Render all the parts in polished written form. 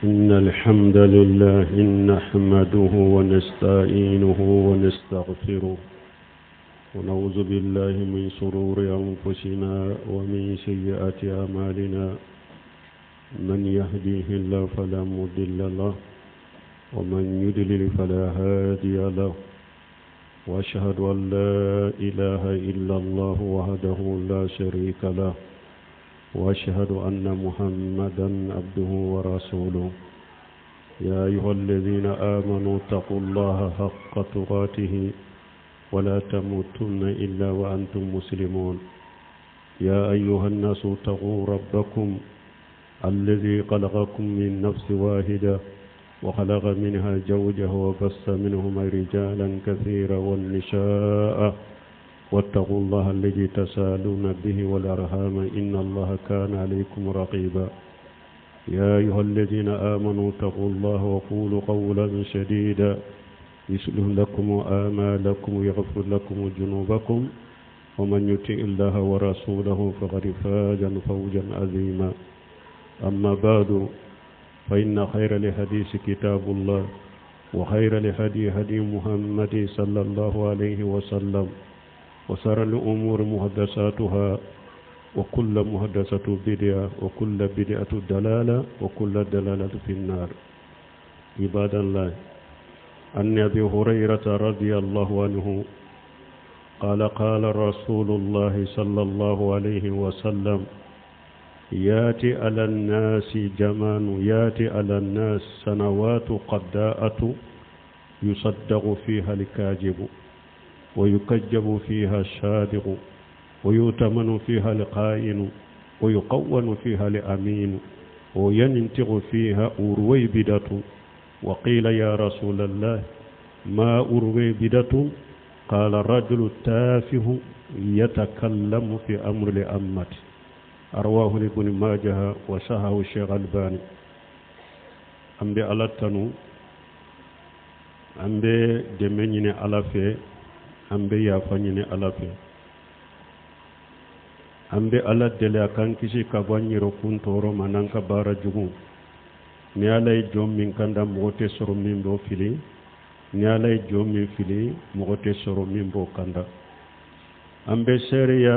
إن الحمد لله نحمده ونستعينه ونستغفره ونعوذ بالله من شرور أنفسنا ومن سيئات أعمالنا من يهديه الله فلا مضل له ومن يضلل فلا هادي له وأشهد أن لا إله إلا الله وحده لا شريك له وأشهد أن محمدا عبده ورسوله يا أيها الذين آمنوا اتقوا الله حق تقاته ولا تموتن إلا وأنتم مسلمون يا أيها الناس اتقوا ربكم الذي خلقكم من نفس واحدة وخلق منها زوجها وبث منهما رجالا كثيرا والنساء واتقوا الله الذي تسالون به والأرحام إن الله كان عليكم رقيبا يا أيها الذين آمنوا اتقوا الله وقولوا قولا سديدا يصلح لكم أعمالكم ويغفر لكم ذنوبكم ومن يطع الله ورسوله فقد فاز فوزا عظيما أما بعد فإن خير الحديث كتاب الله وخير الهدي هدي محمد صلى الله عليه وسلم وشر الأمور محدثاتها وكل محدثة بدعة وكل بدعة ضلالة وكل ضلالة في النار عباد الله عن أبي هريرة رضي الله عنه قال قال رسول الله صلى الله عليه وسلم ياتي على الناس زمان ياتي على الناس سنوات قداءة يصدق فيها الكاذب ويكذب فيها الصادق ويؤتمن فيها الخائن ويقون فيها الأمين وينطق فيها أرويبدة وقيل يا رسول الله ما أرويبدة قال الرجل التافه يتكلم في أمر الأمة أرواه لابن ماجه وصححه الشيخ الألباني أمبي على تنو أمبي دمنيني على في أمبي يافنيني على في أمبي على دليا كان كيسي كاباني ركون تورو منانك بارا جمو نيالاي جوم من كندا موتي سرو من بو فيلي نيالاي جوم من فيلي موتي سرو من بو كندا أمبي سيريا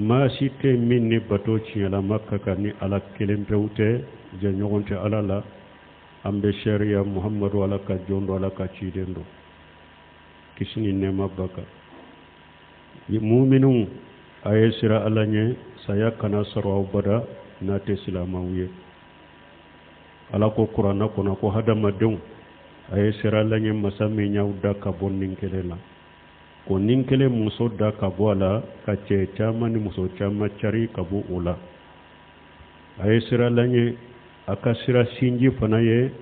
ما سيتي مني باتوشي على مكة كاني على كلم بوتي جنيونتي على لا أمبي سيريا محمد ولا كجون ولا كتشيدندو كسني نما بكا مؤمنون ayesira alanye saya kana sarwa bada na te silamawiye ala ko qur'ana ko na ko hadama don ayesira alanye masame nyawda ka bonnin kelela ko ninkele muso da ka bola ka ce chama ni muso chama chari ka bu ula ayesira alanye akasira sinji fanaye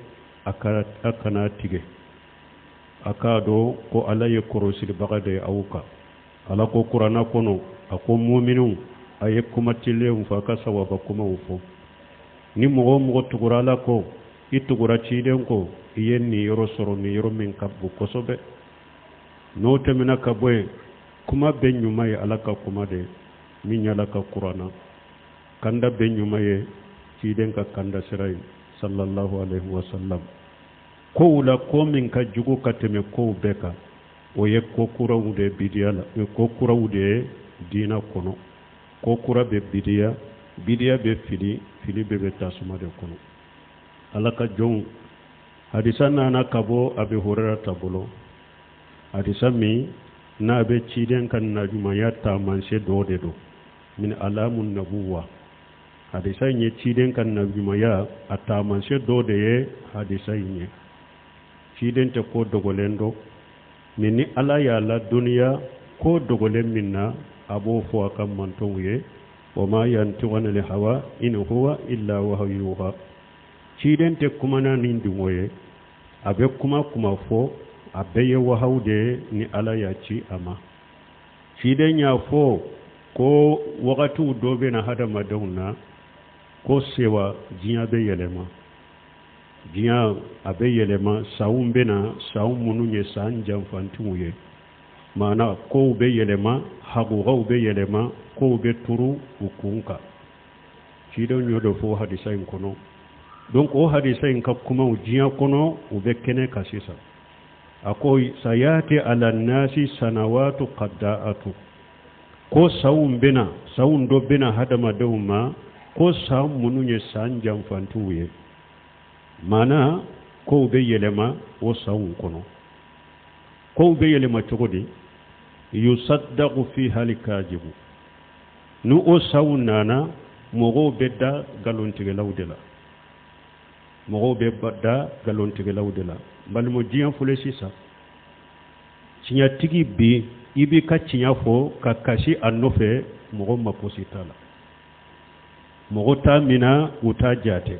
akana tige akado ko alaye korosil bagade awuka ala ko qur'ana kono ako mu'minun ayekuma tileum fa ka sawaba kuma ufo ni mo tugura la ko itugura chiden ko yenni yoro soro ni yoro min kabbu kosobe no temina kabwe kuma benyuma ya alaka kuma de minya laka qur'ana kanda benyuma ye chiden ka kanda sirai sallallahu alaihi wasallam ko ula ko min ka jugo kateme ko beka o ye ko kurawude bidiyala ko kurawude dina kono ko kura be bidiya be fili be tasuma de kono alaka jon hadisa nana kabo abi hurara tabulo hadisa mi na be ciden kan najuma ya ta manse do min alamun nabuwa hadisa nye ciden kan najuma ya atamanse do de ye hadisa nye ciden te ko dogolendo minni ala ya la duniya ko dogolen minna abo fo akam manton ye wa ma yantiquna li hawa in huwa illa wahyuha ciden te kuma na nindi moye abe kuma fo abe ye wahaude ni ala ya ci ama ciden ya fo ko wakatu dobe na hada madawna ko sewa jinya be yelema jinya abe yelema sawum bena sawum mununye san jamfantu ye mana ko be yelema hagu be yelema ko be turu ukunka ciden yodo fo hadisa in kono donc o hadisa in ka kuma ujiya kono ube kene kasisa ako sayati ala nasi sanawatu qadda'atu ko sawun bina sawun do bina hadama dawma ko sawun mununye sanjam fantuye mana ko be yelema o sawun kono ko be yelema chogodi yusaddaqu fiha alkajibu nu o sawun nana mogo bedda galontige lawdela mogo be badda galontige lawdela balmo jiyan fule sisa cinya tigi bi ibi ka cinya fo ka kashi annofe mogo mapositala mogo ta mina uta jate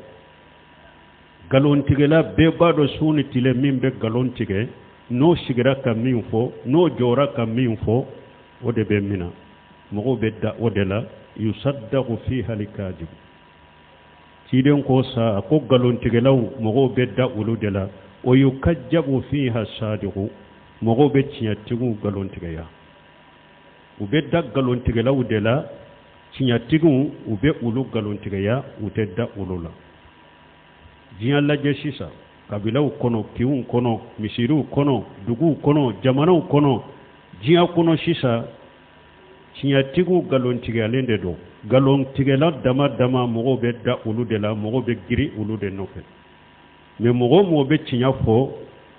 galontige la be bado suni tile min be galontige no shigira ka min fo no jora ka min fo o de be mina mogo be da o de la yusaddaqu fiha likadib ciden ko sa ko galontige law mogo be da ulu de la o yukajjabu fiha sadiqu mogo be cinyatigu galontige ya ube da galontige law de la cinyatigu ube ulu galontige ya ute da ulu la jiyan laje sisa kabilaw kono kiwun kono misiru kono dugu kono jamanaw kono jiyan kono sisa cinyatigu galontige alende do galontige la dama dama mogo be da ulu de la mogo be giri ulu de nofe me mogo be cinya fo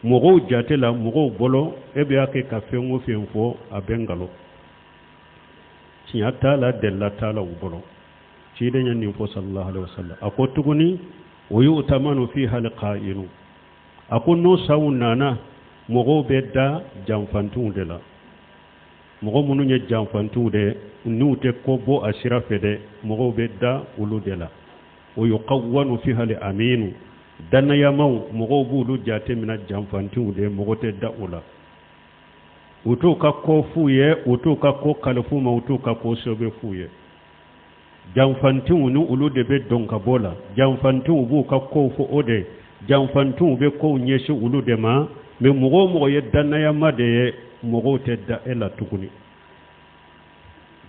mogo jate la mogo bolo ebe ake ka fengo fenfo abengalo cinya tala della tala ubolo cide nyanni fo sallallahu alaihi wasallam ako tuguni oyu utamanu fiha alqa'inu ako no sawunana mogo be da jamfantu de la mogo munu nye jamfantu de nute ko bo asira fede mogo be da ulu de la oyu qawwanu fiha al-aminu danna yamaw mogo bulu jate mina jamfantu de mogo te da ula uto ka ko fuye uto ka ko kalfu ma uto ka ko sobe fuye jamfantu nu ulu de be donka bola jamfantu bu ka ko fu ode jamfantu be ko nyeshi ulu de ma me mogo ye danna yama de mogo te da ela tukuni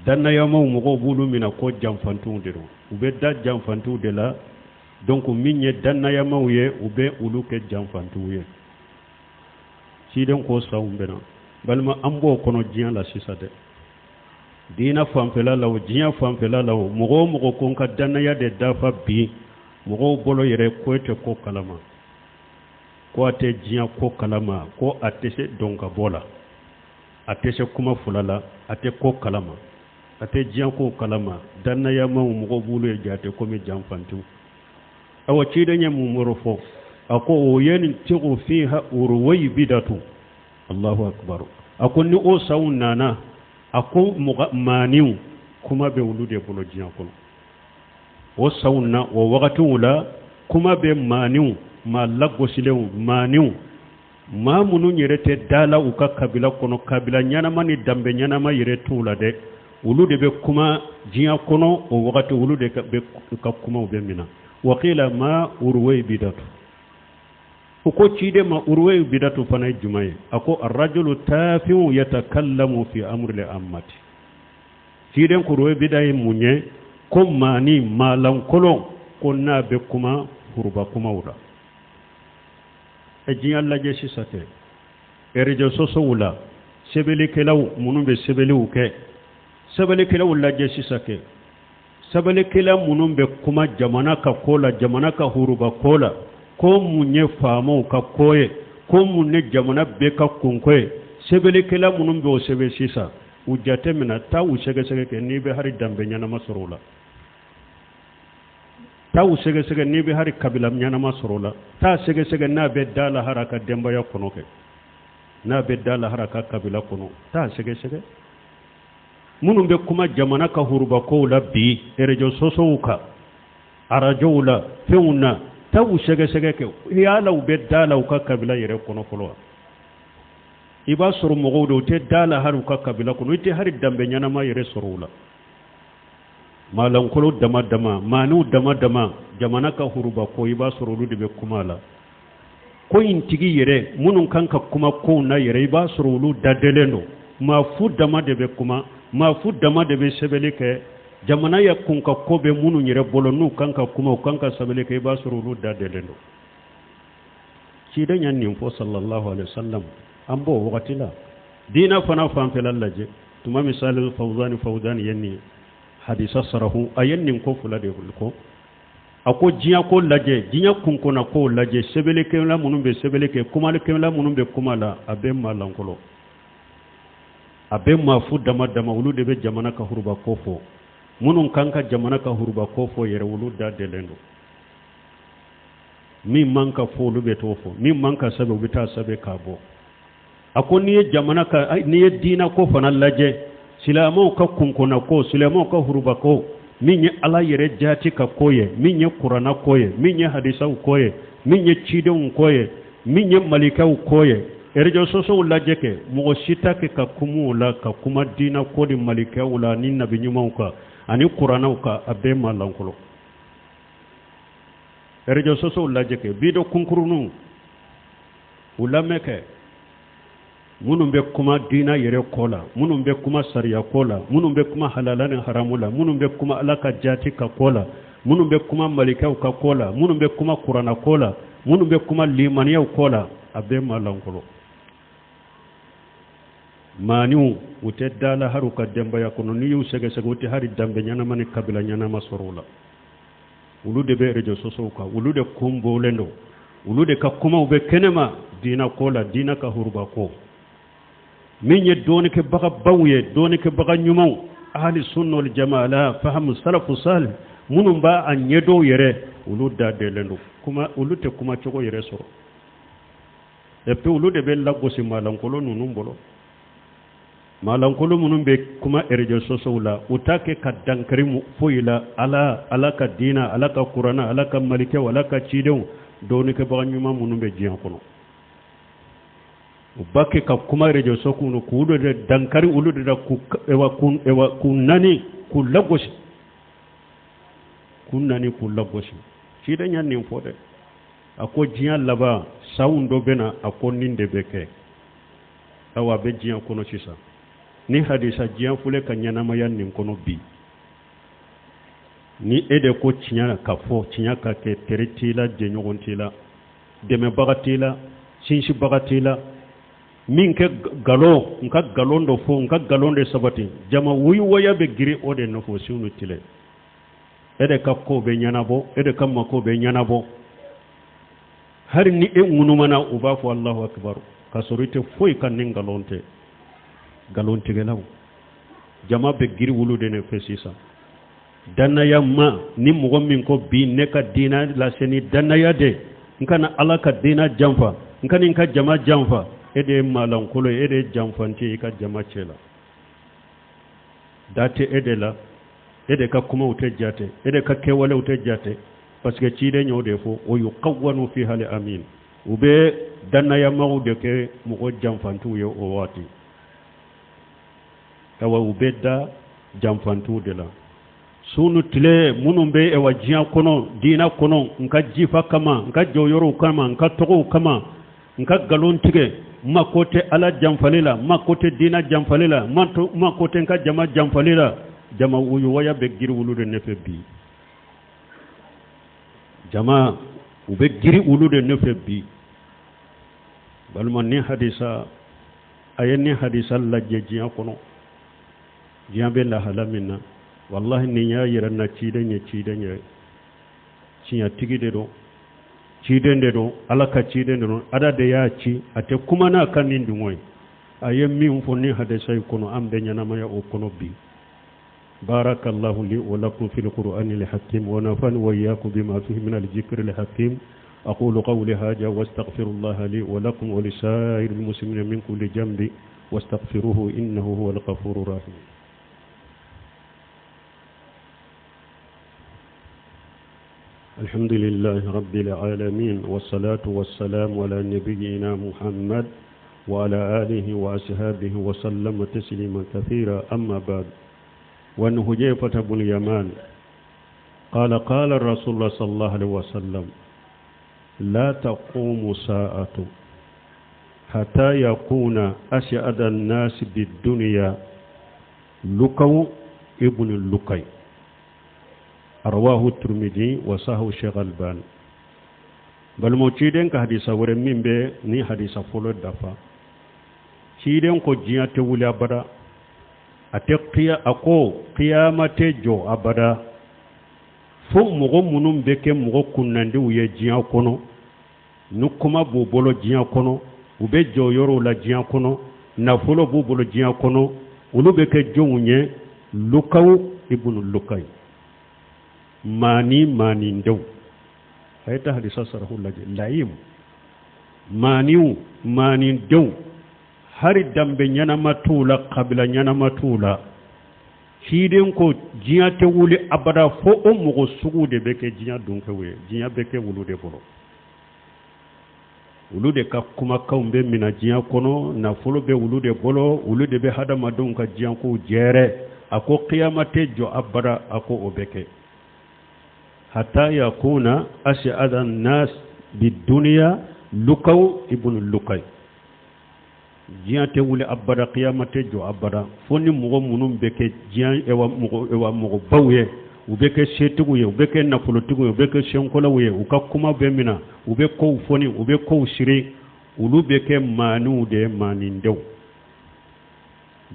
danna yamaw mogo bulu mina ko jamfantu de do ube da jamfantu de la donc minye danna yamaw ye ube ulu ke jamfantu ye siden ko sawmbena balma ambo kono jiyan la sisade dina famfela law jiyan famfela law mogo kon ka danna ya de dafa bi mogo bolo yere ko te ko kalama ko ate jiyan ko kalama ko atese donka bola atese kuma fulala ate ko kalama ate jiyan ko kalama danna yamaw mogo bulu ye jate ko mi jamfantu awa ciidanya mumurufo ako o yenin tigu fiha urway bidatu Allahu akbar ako ni o sawnana ako maniu kuma be wulude bolo jiyan kono o sawna o wakati wula kuma be maniu ma laggo silew maniu ma munu nyerete dala uka kabila kono kabila nyana mani dambe nyana ma yere tula de wulude be kuma jiyan kono o wakati wulude ka kuma be mina وقيل ما أروي بدته أكو تشيد ما أروي بدته فناي جماعي أكو الرجل تافه يتكلم في أمر الأمة تشيدن كروي بداي مني كم ماني ما لم كلون كنا بكما هربكما ولا أجي الله جيسي ساتي إرجع سوسولا سبلي كلاو منو بسبلي وكه سبلي كلاو الله جيسي ساتي sabale kila munun be kuma jamana ka kola jamana ka huruba kola ko munye famo ka koye ko munne jamana be ka kunkoye sabale kila munun be o sebe sisa ujate mina ta u sege sege ke ni be hari dambe nyana masorola ta u sege sege ni be hari kabila nyana masorola ta sege sege na be dala haraka demba ya kono ke na be dala haraka kabila kono ta sege sege munun be kuma jamana ka huruba ko la bi erejo sosouka arajo la feuna tawu sege sege ke ya law be dala ka kabila yere kono folo iba suru mogodo te dala haru ka kabila kono ite hari dambe nyana ma yere sorula malan kolo dama dama manu dama dama jamana ka huruba ko iba suru lu de kuma la ko intigi yere munun kanka kuma ko na yere iba suru lu dadeleno ma fu dama de be kuma ma fu dama de be sebele ke jamana ya kun ka kobe munu nyere bolo nu kanka kuma kanka sabele kai ba su rulu da delendo ci dan yan nin fo sallallahu alaihi wasallam an bo wakati la dina fana fan felallaje tuma misal fawzan yanni hadisa sarahu ayen nin ko fula de ko ako jiya ko laje jiya kun kona ko laje sebele ke la munun be sebele ke kuma le ke la munun be kuma la abe malankolo abe ma fu dama wulu de be jamana ka hurba ko fo munun kanka jamana ka hurba ko fo yere wulu da delendo mi manka fo lu be to fo mi manka sabe bita sabe kabo ako ni jamana ka ni dina ko fana laje silamo ka kun kona ko silamo ka hurba ko min ye ala yere jati ka koye min ye qur'ana koye min ye hadisa koye min ye cidon koye min ye malika koye erjo soso laje ke mo sita ke ka kumu la ka kuma dina ko di malika wala ni nabi nyuma ka ani qur'ana ka abe malankolo erjo soso laje ke bido kunkurunu ulame ke munun be kuma dina yere kola munun be kuma sariya kola munun be kuma halalan haramula munun be kuma alaka jati ka kola munun be kuma malika ka kola munun be kuma qur'ana kola munun be kuma limaniya kola abe malankolo maniu ute dala haruka demba yakono ni yu sege uti hari dambe nyana mani kabila nyana masorula ulude be rejo soso ka ulude kumbo lendo ulude ka kuma ube kenema dina kola dina ka hurba ko minye doni ke baga bawye doni ke baga nyumaw ahli sunna wal jamaa faham salafu salih munum ba an yedo yere uluda de lendo kuma ulute kuma chogo yere so e pe ulude be lagosi malankolo nunum bolo malankolo munum be kuma erjo sosowla utake ka dankarimu foyila ala ka dina ala ka qur'ana ala ka malike wala ka cidew doni ke baga nyuma munum be jiyan kono ubake ka kuma rejo sokunu kuudo de dankari ulude da ku ewa kun nani ku lagoshi kun nani ku lagoshi ci da nyan nin fode ako jiyan laba sawundo bena ako ninde beke awa be jiyan kono sisa ni hadisa jiyan fule ka nyana mayan nin kono bi ni ede ko cinya ka fo cinya ka ke teritila je nyogontila deme bagatila sinshi bagatila min ke galo nka galondo fo nka galonde sabati jama wuyi waya be giri ode no fo sunu tile ede ka ko be nyanabo ede kam ma ko be nyanabo har ni e munumana uba fo Allahu akbar kasorite foy kan nin galonte gelaw jama be giri wulude ne fesisa danaya ma ni mo min ko bi ne ka dina la seni danaya de nkana alaka dina jamfa nkani nka jama jamfa ede malankolo ede jamfanti ka jama cela date ede la ede ka kuma utejate ede ka kewale utejate parce que ci de nyode fo o yuqawwanu fi hal amin ube danna ya mawde ke mo ko jamfantu yo o wati tawa ube da jamfantu de la sunu tile munumbe e wajiya kono dina kono nka jifa kama nka joyoro kama nka togo kama nka galon tige makote ala jamfalila makote dina jamfalila makote nka jama jamfalila jama uyu waya be giri wulude nefe bi jama ube giri wulude nefe bi balma ni hadisa ayeni hadisa la jejiya kono jiambe la halamina wallahi ni nya yiranna cidenye cinya tigide do cidende do alaka cidende do ada de ya ci ate kuma na kanin dungoy ayem mi fonni hade say kono ambe nyana maya o kono bi barakallahu li wa lakum fil qur'anil hakim wa nafani wa iyyakum bima fihi min al dhikril hakim aqulu qawli hadha wastaghfirullaha li wa lakum wa lisa'iril muslimina min kulli dhanbi wastaghfiruhu innahu huwal ghafurur rahim. الحمد لله رب العالمين والصلاة والسلام على نبينا محمد وعلى آله وأصحابه وسلم تسليما كثيرا أما بعد وأن حذيفة بن اليمان قال الرسول الله صلى الله عليه وسلم لا تقوم ساعة حتى يكون أسعد الناس بالدنيا لكو ابن اللكي arwahu Tirmidhi wa sahu Sheikh Albani bal mo ciden ka hadisa wore mimbe ni hadisa folo dafa ciden ko jiya te wuli abada ate qiyamate jo abada fo mogo munum beke mogo kunnandi uye jiya kono nukuma bu bolo jiya kono ube jo yoro la jiya kono nafolo bu bolo jiya kono ulu beke jonye lukaw ibnu lukay mani ndew hayta hadisa sarahu laje laim mani ndew hari dambe nyana matula kabila nyana matula hiden ko jiya te wuli abada fo o mogo sugu de beke jiya dunke we jiya beke wulu de bolo wulu de ka kuma kaumbe mina jiya kono na folo be wulu de bolo wulu de be hada madun ka jiya ko jere ako qiyamate jo abada ako obeke hatta yakuna ash'ada an-nas bid-dunya lukaw ibn lukay jiya te wuli abada qiyamate jo abada foni mogo munum beke jiya ewa mogo bawye ubeke shetugu ye ubeke nafolotugu ye ubeke shenkola ye uka kuma bemina ube ko foni ube ko shiri ulu beke manu de manindew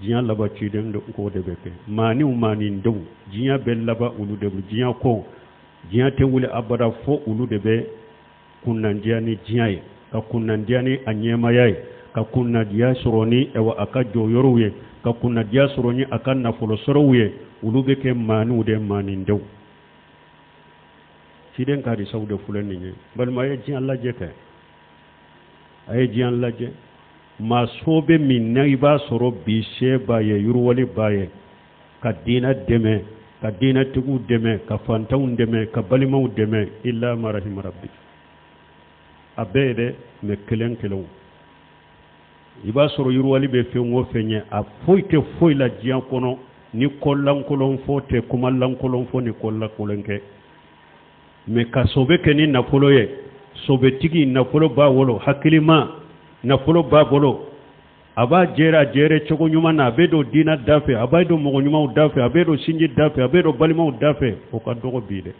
jiya laba chiden ko de beke manindew jiya bel laba ulu de jiya ko jiya te wuli abada fo ulu de be kunnandiani jiya ye ka kunnandiani anyema yaye ka kunna diya soroni ewa aka joyoruye ka kunna diya soroni aka nafolo sorowe ulu beke manu de manindew siden kadi sawde fulani ni bal ma yeji Allah je ka ay ji Allah je ma sobe min nay ba soro bi sheba ye yurwali baye ka dina deme ka dina tugu deme ka fantaw deme ka balimaw deme illa ma rahim rabbi abede me kelen kelo iba soro yurwali be fengo fenye a foite foila jian kono ni kollan kolon fote kuma lan kolon fo ni kolla kolenke me ka sobe ke ni nafolo ye sobe tigi nafolo ba wolo hakilima nafolo ba bolo aba jere chogo nyuma na bedo dina dafe abaido mogo nyuma dafe abedo sinji dafe abedo balima dafe o ka dogo bide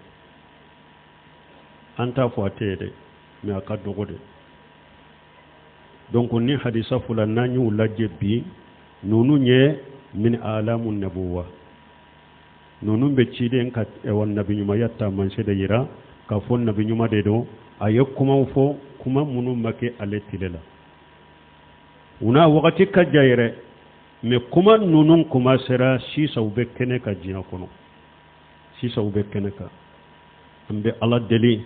anta fo atede me aka dogo de donc ni hadisa fula nanyu lajje bi nonu nye min alamun nabuwa nonu be ciden ka e won nabi nyuma yatta man sede yira ka fon nabi nyuma de do ayekuma fo kuma munu make aletilela una wakati ka jayre me kuma nunun kuma sera si sawbe kene ka jiya kono si sawbe kene ka ambe ala deli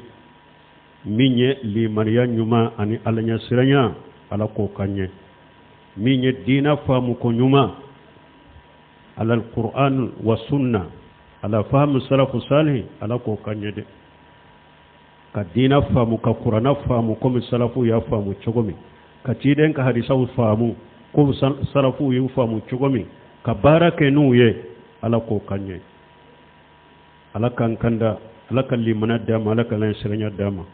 minye li mariya nyuma ani alanya siranya ala ko kanye minye dina famu ko nyuma ala alquran wa sunna ala fahmu salafu salih ala ko kanye de ka dina famu ka qur'ana famu ko salafu ya famu chogomi ka ciden ka hadisa famu ko salafu ya famu chogomi ka barake nuye ala ko kanye ala kan kanda ala kan limana dama ala kan siranya dama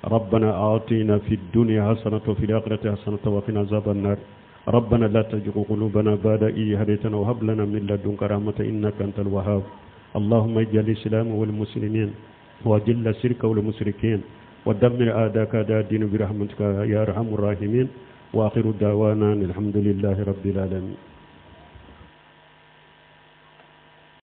ربنا آتنا في الدنيا حسنة وفي الآخرة حسنة وقنا عذاب النار ربنا لا تزغ قلوبنا بعد إذ هديتنا وهب لنا من لدنك رحمة إنك أنت الوهاب اللهم اجعل الإسلام والمسلمين وأذل الشرك والمشركين ودمر أعداءك أعداء الدين برحمتك يا أرحم الراحمين وآخر دعوانا الحمد لله رب العالمين